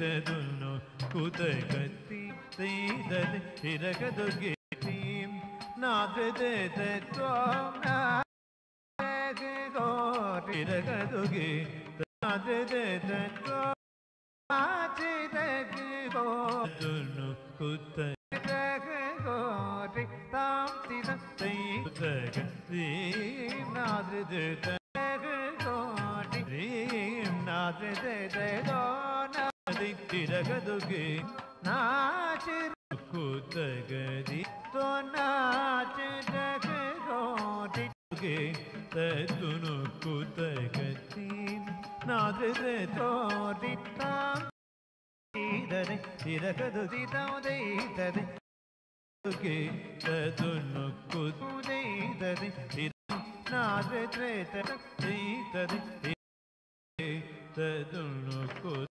തതുന്നു കുതകത്തീം തേതേ തിരകതുകേ തീം നാദ്രേ തോം തിരകതുകേ നാദ്രേ തോം തുന്നു കുതകോരി താം തിദം തേതീം നാദ്രേ തകോരി തീം നാദ്രേ തേതോനാദി തിരകതുകേ നാച കുതകരി तो नाच जगोटी तनु कुतगतीम नाद्रे तोरिता इदरे तिरकदुदिता देतरे के तनु कुदेतरे नाद्रे तरे तनु कुत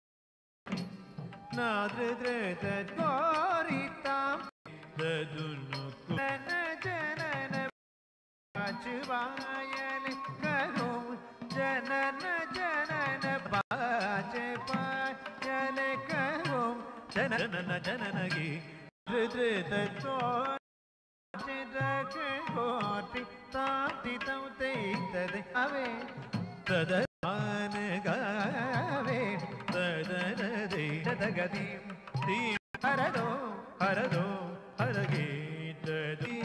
नाद्रे तोरिता तनु ಜನನ ಜನನಗಿ ಧೃತ ಗೋಟಿ ತಾತಿ ತೌತೈತದೆ ಅವೇ ತದನ ಗಾವೇ ತದನದೇ ತದಗದಿ ದೀ ಹರದೋ ಹರದೋ ಹರಗೀತದಿ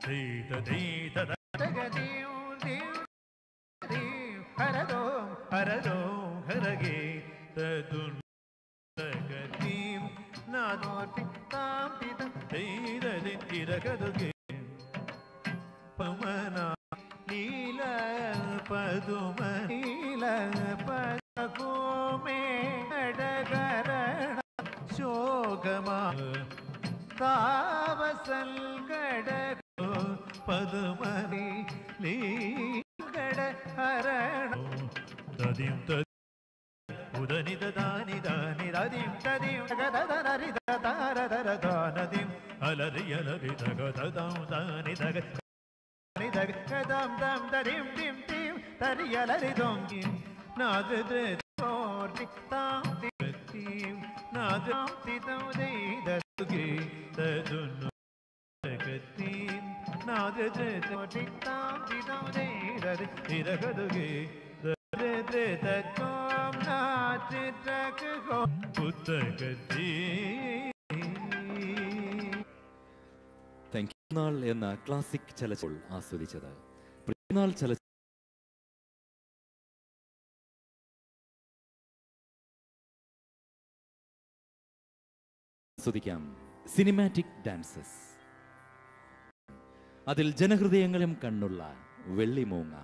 ದೀತ ದೀತ ತಗದಿ ಹರದೋ ಹರದೋ ಹರಗೆ ತದುನ್ ತಗದೀಂ ನಾದೋಟಿ ತಾಂಪಿತ ದೈರದಿ ತಿರಗದುಗೆ ಪಮನ ನೀಲ ಪದುಮ ನೀಲ ಪದಕೋಮೆ ಅಡಗರಣ ಶೋಗಮಾ ತಾವಸಲ್ ಗಡಗೋ ಪದುಮನಿ ಲೀಗಡ ಹರಣ ತದಿಂ ತದಿ ಉದನಿದ ದಾನಿ ದಾನಿ ರದಿಂ ತದಿಂ ಗದದನರಿ ದಾರದರ ದಾನದಿಂ ಅಲರಿ ಅಲರಿ ತಗದದಂ ದಾನಿ ತಗ ನಿ ತಗ ಕದಂ ದಂ ತದಿಂ ದಿಂ ದಿಂ ತರಿ ಅಲರಿ ದೊಂಗಿ ನಾದದ ತೋರ್ತಿ ತಾಂ ದಿಂ ನಾದಂ ತಿದಂ ದೈದಗೆ ತದುನು ತಗತಿಂ ನಾದದ ತೋರ್ತಿ ತಾಂ ದಿದಂ ದೈದದೆ ಇರಗದುಗೆ നാൾ എന്ന ക്ലാസിക് ചലച്ചിത്രം ആസ്വദിച്ചത്. പ്രിയനാൾ ചലച്ചിത്രം ആസ്വദിക്കാം. Cinematic dances. അതിൽ ജനഹൃദയങ്ങളും കണ്ണുള്ള വെള്ളിമൂങ്ങ.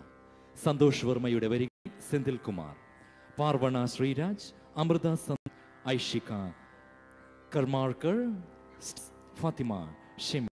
സന്തോഷ് വർമ്മയുടെ വരി, സെന്തിൽ കുമാർ, പാർവണ ശ്രീരാജ്, അമൃത ഐഷിക കർമാർക്കർ, ഫാത്തിമ ഷെമി.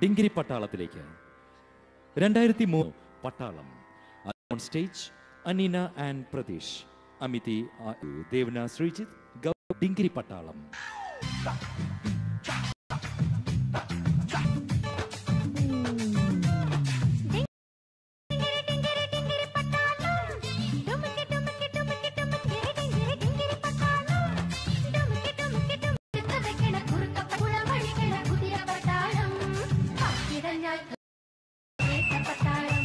ഡിങ്കിരി പട്ടാളത്തിലേക്ക്. 2003 Pattalam. On stage Aneena and Prateesh, Amithi, Devana, Sreejith, Dinkiri Pattalam. പട്ടാളം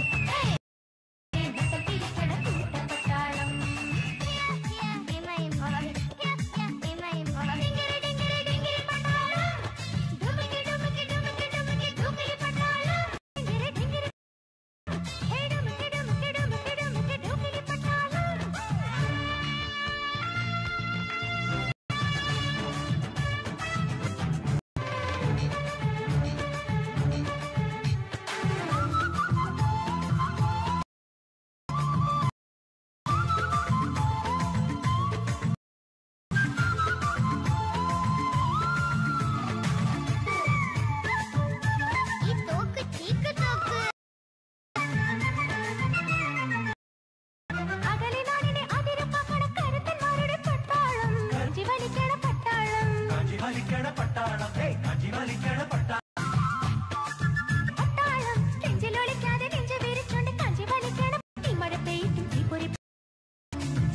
വലിക്കണ പട്ടാളം കാഞ്ചി വലിക്കണ പട്ടാളം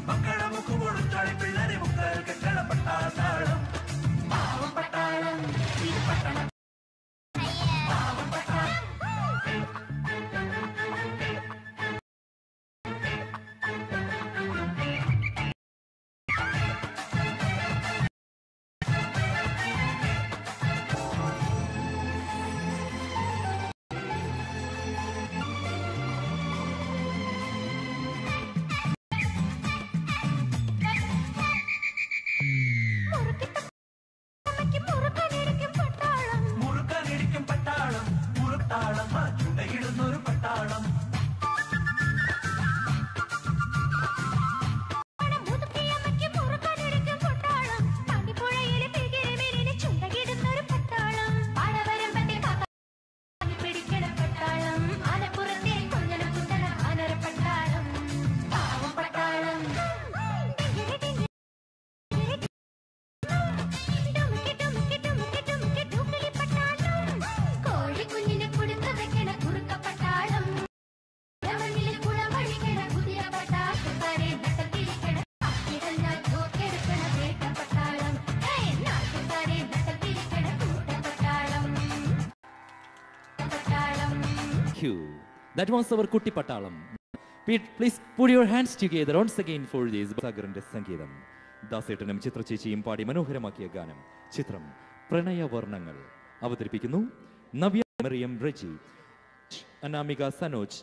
മക്കളെ മുക്കു കൊടുത്താളി പിള്ളേരെ മുക്കൽ കെട്ടണ പട്ടാളം പാവം പട്ടാളം ഇത് പട്ടണം പാവം പട്ടാളം മുറുക്കനിടിക്കും പട്ടാളം മുറുത്താളം ചുണ്ടയിടുന്നൊരു പട്ടാളം That was our Kutti Patalam. Please put your hands together once again for this Sagarante Sangeetham. ദാസേട്ടനും ചിത്ര ചേച്ചിയും പാടി മനോഹരമാക്കിയ ഗാനം ചിത്രം പ്രണയവർണ്ണങ്ങൾ. അവതരിപ്പിക്കുന്നു നവ്യ മറിയം റെജി, അനാമിക സനോജ്.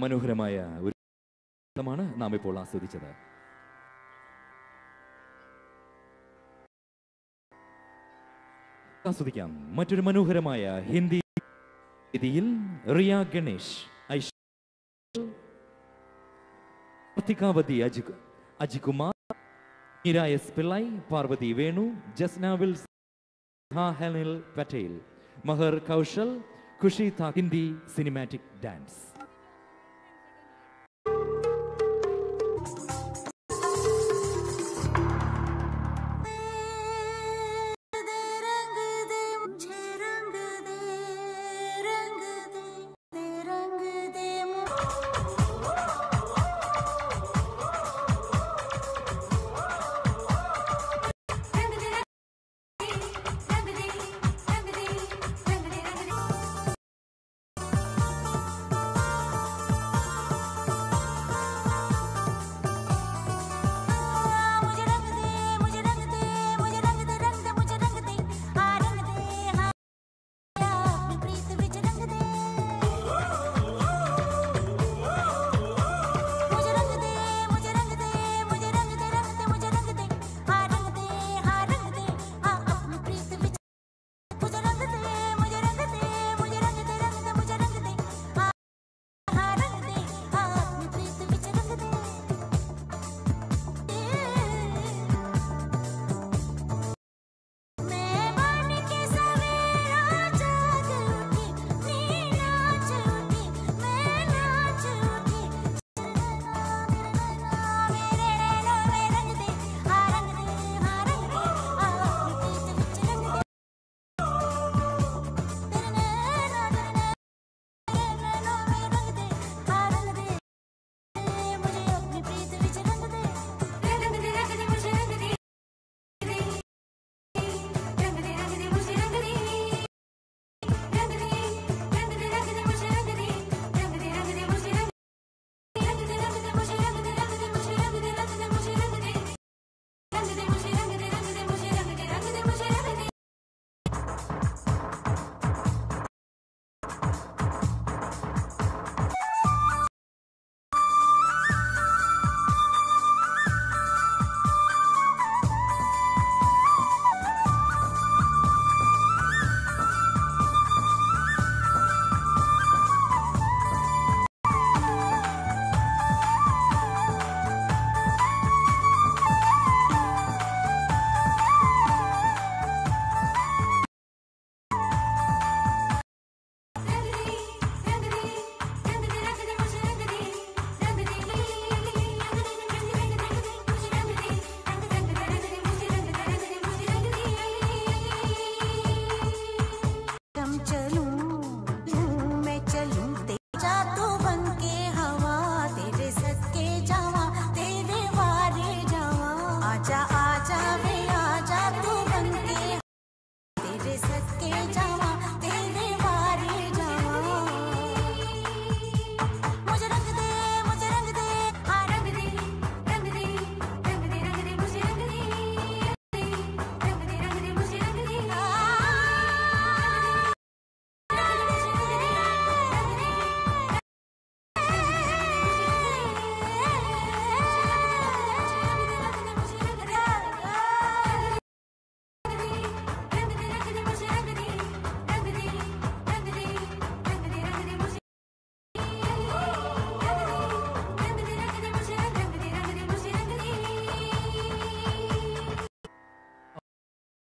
മനോഹരമായ ഒരു ാണ് നാം ഇപ്പോൾ ആസ്വദിച്ചത്. ആസ്വദിക്കാം മറ്റൊരു മനോഹരമായ ഹിന്ദി ഇതിൽ റിയ ഗണേഷ്, ഐശ്വര്യാവതി, അജികുമാർ, മീര എസ് പിള്ളൈ, പാർവതി വേണു, ജസ്ന വിൽസ്, ഹെനിൽ പട്ടേൽ, മഹർ കൗശൽ, ഖുഷി താ, Hindi cinematic dance.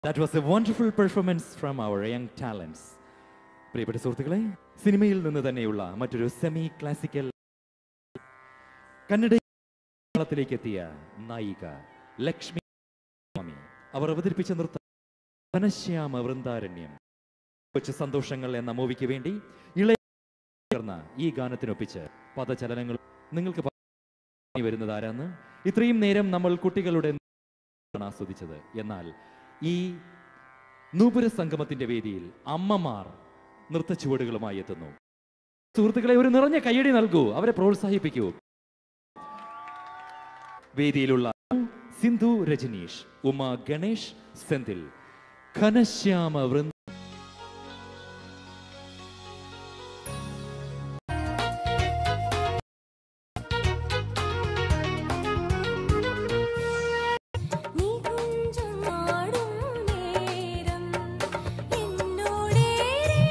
That was a wonderful performance from our young talents. പ്രിയപ്പെട്ട സുഹൃത്തുക്കളെ, സിനിമയിൽ നിന്ന് തന്നെയുള്ള മറ്റൊരു സെമി ക്ലാസിക്കൽ കന്നഡ മലയാളത്തിലേക്ക് എത്തിയ നായിക ലക്ഷ്മി സ്വാമി. അവർ അവതരിപ്പിച്ച നൃത്തം ഘനശ്യാമ വൃന്ദാരണ്യം. കൊച്ചു സന്തോഷങ്ങൾ എന്ന മൂവിക്ക് വേണ്ടി ഇളയ ഈ ഗാനത്തിനൊപ്പിച്ച് പദചലനങ്ങൾ നിങ്ങൾക്ക് വരുന്നത് ആരാന്ന് ഇത്രയും നേരം നമ്മൾ കുട്ടികളുടെ ആസ്വദിച്ചത്. എന്നാൽ ഈ നൂപുര സംഗമത്തിന്റെ വേദിയിൽ അമ്മമാർ നൃത്തച്ചുവടുകളുമായി എത്തുന്നു. സുഹൃത്തുക്കളെ, ഒരു നിറഞ്ഞ കയ്യടി നൽകൂ, അവരെ പ്രോത്സാഹിപ്പിക്കൂ. വേദിയിലുള്ള സിന്ധു രജനീഷ്, ഉമ ഗണേഷ് സെന്തിൽ, ഘനശ്യാമ വൃന്ദ എന്നോടേറെ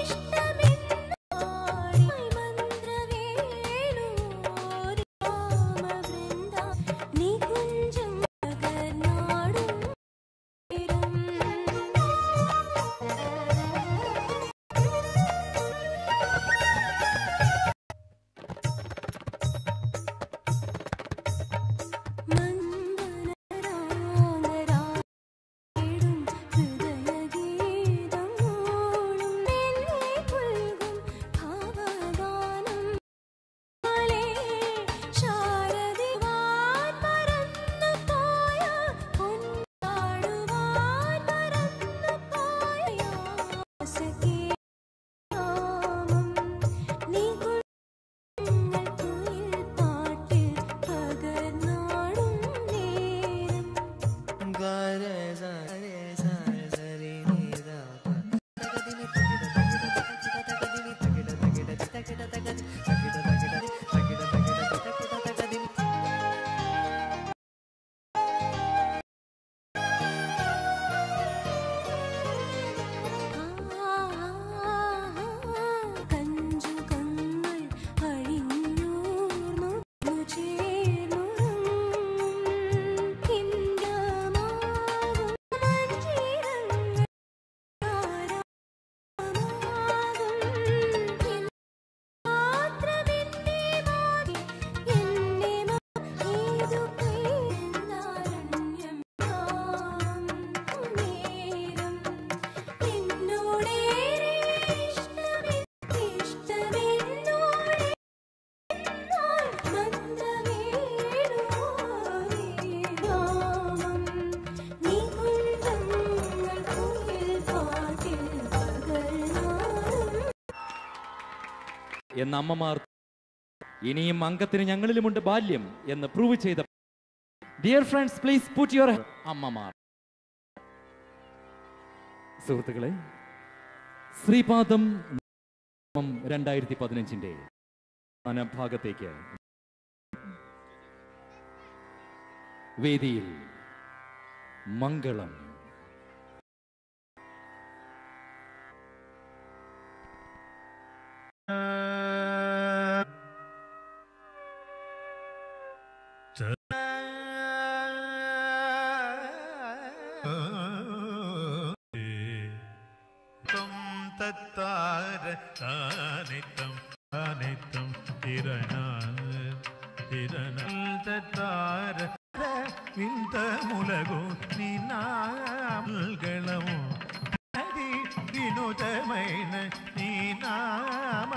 ഇഷ്ടമെന്ന് എന്ന അമ്മമാർ ഇനിയും അംഗത്തിന് ഞങ്ങളിലുമുണ്ട് ബാല്യം എന്ന് പ്രൂവ് ചെയ്ത dear friends please put your അമ്മമാർ. സുഹൃത്തുക്കളെ, ശ്രീപാദം 2015 ഭാഗത്തേക്ക് വേദിയിൽ മംഗളം. వింతములగు నినామగళము అది వినోదమైన నీ నామ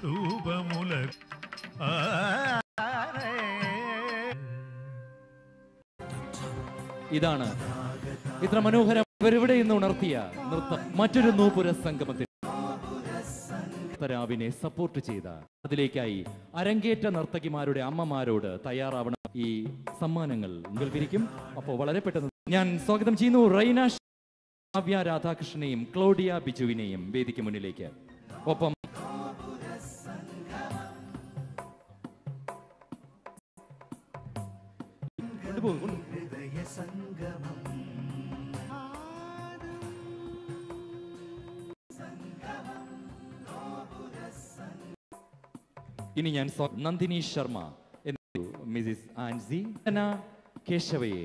రూపములగు ഇതാണ് ഇത്ര മനോഹരം ഇവരിവിടെ ഇന്ന് ഉണർത്തിയ നൃത്തം. മറ്റൊരു നൂപുര സംഗമത്തിൽ രാവിനെ സപ്പോർട്ട് ചെയ്ത അതിലേക്കായി അരങ്ങേറ്റ നർത്തകിമാരുടെ അമ്മമാരോട് തയ്യാറാവണം. ഈ സമ്മാനങ്ങൾ നൽകിയിരിക്കും. അപ്പോൾ വളരെ പെട്ടെന്ന് ഞാൻ സ്വാഗതം ചെയ്യുന്നു റൈന കാവ്യ രാധാകൃഷ്ണനെയും ക്ലോഡിയ ബിജുവിനെയും വേദിക്ക് മുന്നിലേക്ക്. ഒപ്പം ഇനി ഞാൻ നന്ദിനി ശർമ്മ മിസിസ് ആൻസി കേശവയെ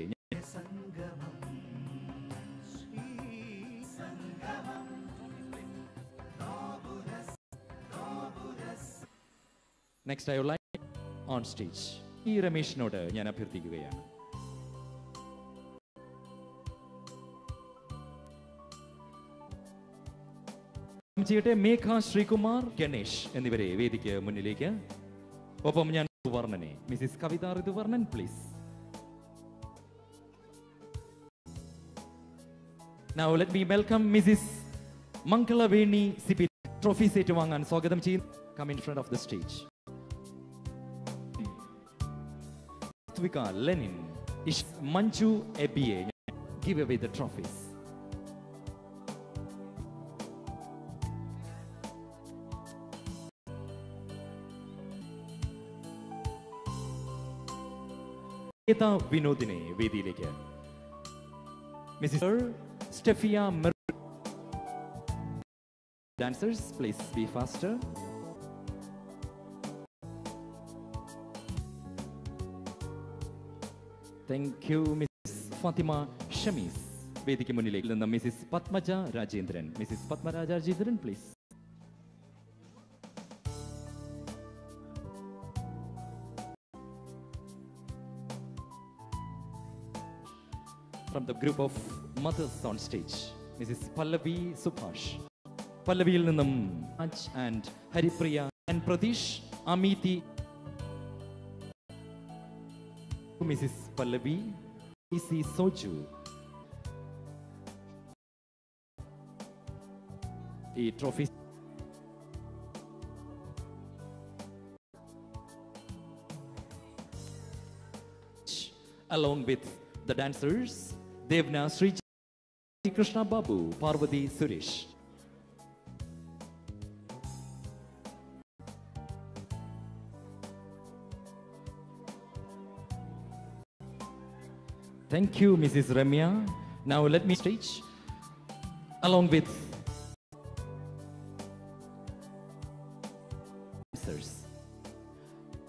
next I would like on stage ഈ രമേശിനോട് ഞാൻ അഭ്യർത്ഥിക്കുകയാണ്. ചെയ്യട്ടെ മേഘ, ശ്രീകുമാർ, ഗണേഷ് എന്നിവരെ വേദിക്ക് മുന്നിലേക്ക്. ഒപ്പം ഞാൻ ഋതുവർണ്ണനെ Mrs Kavitha Rithuvarnan please. Now let me welcome Mrs. Mangalaveni Sipi. Trophies ഏറ്റുവാങ്ങാൻ സ്വാഗതം ചെയ്യുന്നു. Come in front of the stage. Twika Lenin, Manju Ebiye, give away the trophies. വിനോദിനെ വേദിയിലേക്ക്. Mrs Stefia dancers please be faster. Thank you Mrs. Fatima Shamis. വേദിക്ക് മുന്നിലേക്ക് നിന്ന് Mrs Padmaja Rajendran. Mrs Padmaja Rajendran please. From the group of mothers on stage, Mrs. Pallavi Subhash. Pallaviil ninnum Raj and Haripriya and Pradesh Amiti. Mrs. Pallavi, PC Soju. A trophy. Along with the dancers, Devna Sri Krishna Babu, Parvati Suresh. Thank you, Mrs. Ramya. Now let me stage along with dancers.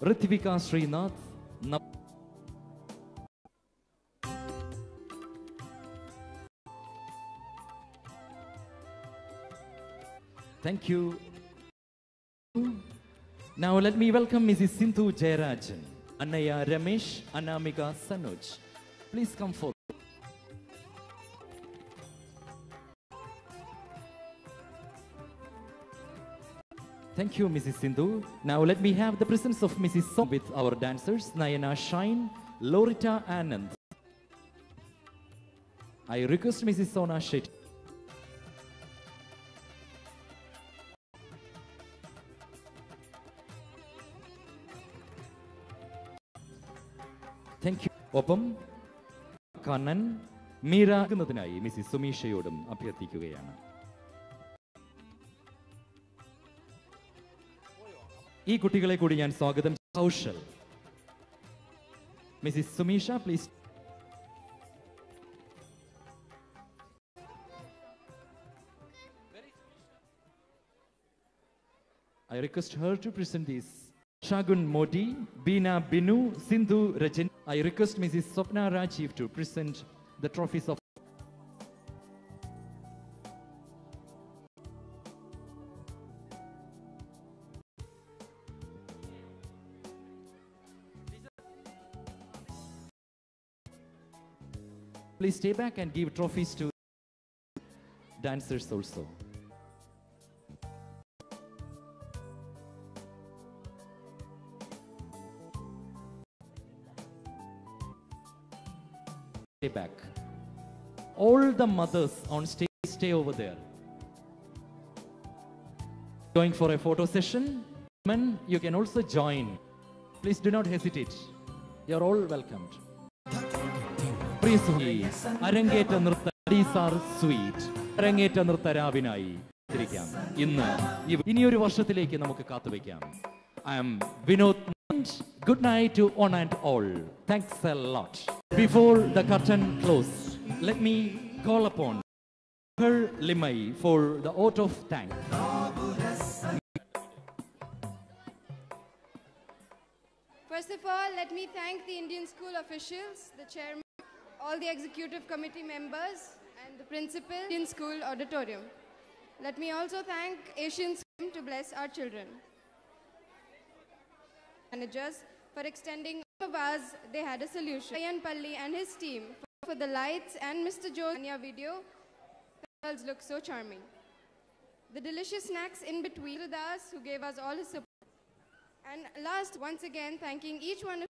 Ritvika Srinath. Thank you. Now let me welcome Mrs. Sindhu Jayarajan, Annaya Ramesh, Anamika Sanuj. Please come forward. Thank you, Mrs. Sindhu. Now let me have the presence of Mrs. Som with our dancers, Nayana Shine, Lorita Anand. I request Mrs. Sona Shetty. Thank you. ഒപ്പം Kannan മീരാകുന്നതിനായി Mrs സുമീഷയോടും അഭ്യർത്ഥിക്കുകയാണ്. ഈ കുട്ടികളെ കൂടി ഞാൻ സ്വാഗതം. Kaushal, Mrs Sumisha please. I request her to present these. Shagun Modi, Bina Binu, Sindhu Rajan. I request Mrs. Swapna Rajiv to present the trophies of. Please stay back and give trophies to dancers also. Stay back. All the mothers on stage, stay over there. Going for a photo session. Men, you can also join. Please do not hesitate. You are all welcomed. പ്രിയ സുഹൃത്തുക്കളെ, അരങ്ങേറ്റ നൃത്ത sweet അരങ്ങേറ്റ നൃത്ത രാവിനായി തിരിക്കാം. ഇനിയൊരു വർഷത്തിലേക്ക് നമുക്ക് കാത്തുവയ്ക്കാം. I am Vinod. Good night to one and all. Thanks a lot. Before the curtain closes, let me call upon her Limai for the vote of thanks. First of all, let me thank the Indian School officials, the chairman, all the executive committee members, and the principal in school auditorium. Let me also thank Asian Scheme to bless our children. Managers for extending all of us, they had a solution. Ayan Palli and his team for the lights, and Mr. Joe's video. The girls look so charming. The delicious snacks in between, Das, who gave us all his support. And last, once again, thanking each one of